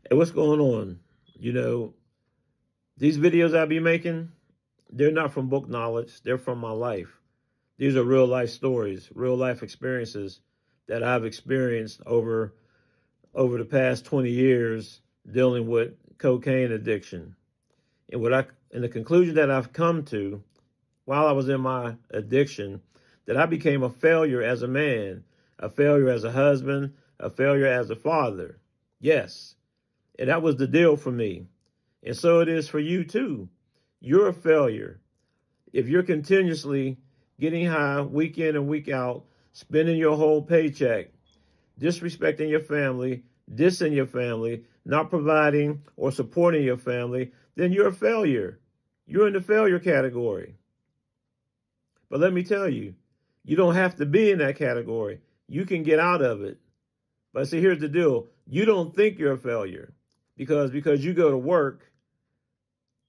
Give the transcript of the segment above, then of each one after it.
Hey, what's going on? You know, these videos I be making, they're not from book knowledge, they're from my life. These are real life stories, real life experiences that I've experienced over the past 20 years dealing with cocaine addiction. And the conclusion that I've come to while I was in my addiction, that I became a failure as a man, a failure as a husband, a failure as a father. Yes. And that was the deal for me. And so it is for you too. You're a failure. If you're continuously getting high week in and week out, spending your whole paycheck, disrespecting your family, dissing your family, not providing or supporting your family, then you're a failure. You're in the failure category. But let me tell you, you don't have to be in that category. You can get out of it. But see, here's the deal. You don't think you're a failure because you go to work,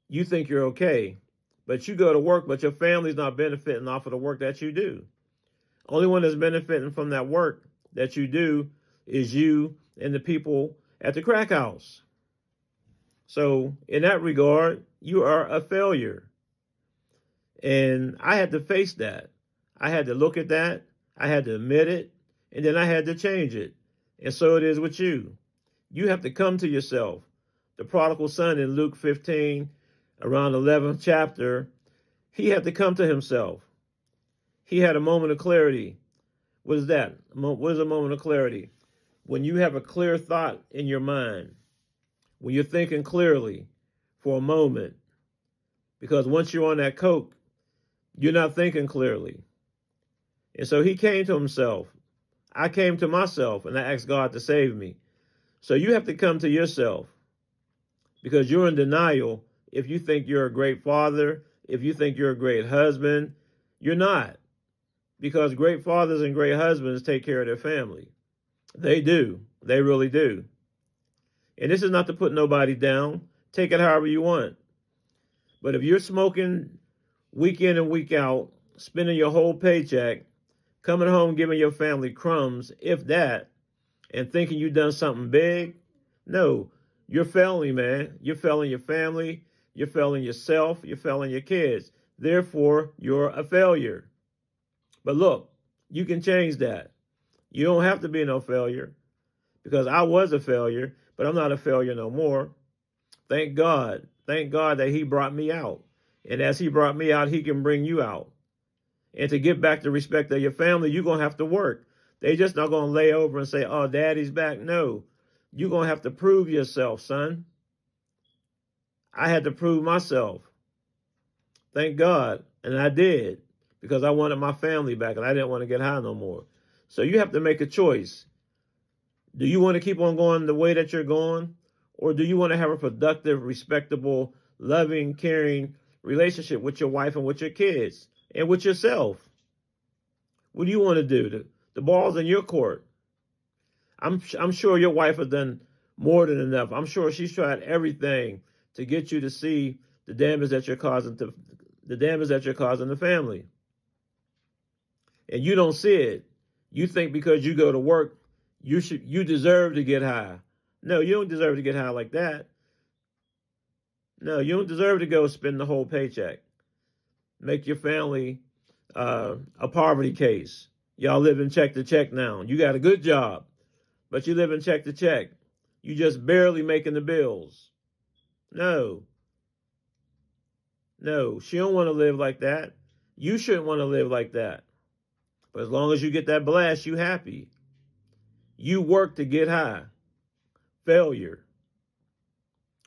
you think you're okay. But you go to work, but your family's not benefiting off of the work that you do. Only one that's benefiting from that work that you do is you and the people at the crack house. So in that regard, you are a failure. And I had to face that. I had to look at that. I had to admit it. And then I had to change it. And so it is with you. You have to come to yourself. The prodigal son in Luke 15, around 11th chapter, he had to come to himself. He had a moment of clarity. What is that? What is a moment of clarity? When you have a clear thought in your mind, when you're thinking clearly for a moment, because once you're on that coke, you're not thinking clearly. And so he came to himself. I came to myself and I asked God to save me. So you have to come to yourself because you're in denial if you think you're a great father, if you think you're a great husband. You're not, because great fathers and great husbands take care of their family. They do. They really do. And this is not to put nobody down. Take it however you want. But if you're smoking week in and week out, spending your whole paycheck, coming home giving your family crumbs, if that, and thinking you've done something big, no, you're failing, man. You're failing your family. You're failing yourself. You're failing your kids. Therefore, you're a failure. But look, you can change that. You don't have to be no failure, because I was a failure, but I'm not a failure no more. Thank God. Thank God that he brought me out. And as he brought me out, he can bring you out. And to get back the respect of your family, you're going to have to work. They just not going to lay over and say, oh, daddy's back. No, you're going to have to prove yourself, son. I had to prove myself. Thank God. And I did, because I wanted my family back and I didn't want to get high no more. So you have to make a choice. Do you want to keep on going the way that you're going? Or do you want to have a productive, respectable, loving, caring relationship with your wife and with your kids and with yourself? What do you want to do? The ball's in your court. I'm sure your wife has done more than enough. I'm sure she's tried everything to get you to see the damage that you're causing to the family. And you don't see it. You think because you go to work, you deserve to get high. No, you don't deserve to get high like that. No, you don't deserve to go spend the whole paycheck. Make your family a poverty case. Y'all living check to check now. You got a good job, but you living check to check. You just barely making the bills. No. No, she don't want to live like that. You shouldn't want to live like that. But as long as you get that blast, you happy. You work to get high. Failure.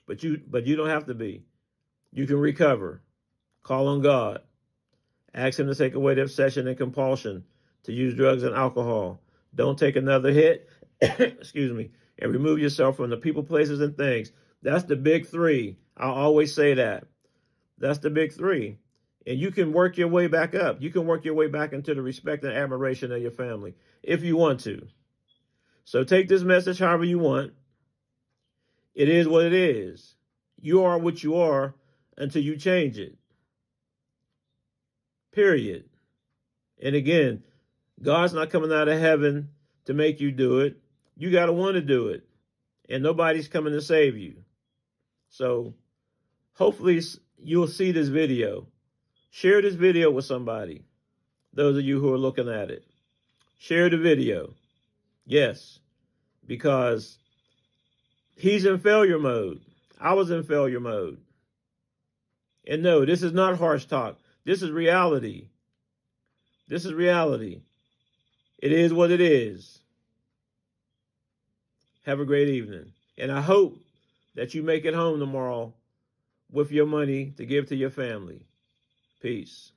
But you don't have to be. You can recover. Call on God. Ask him to take away the obsession and compulsion to use drugs and alcohol. Don't take another hit, excuse me, and remove yourself from the people, places, and things. That's the big three. I'll always say that. That's the big three. And you can work your way back up. You can work your way back into the respect and admiration of your family if you want to. So take this message however you want. It is what it is. You are what you are until you change it. Period. And again, God's not coming out of heaven to make you do it. You got to want to do it. and nobody's coming to save you. So hopefully you'll see this video. Share this video with somebody. Those of you who are looking at it. Share the video. Yes, because he's in failure mode. I was in failure mode. And no, this is not harsh talk. This is reality. This is reality. It is what it is. Have a great evening. And I hope that you make it home tomorrow with your money to give to your family. Peace.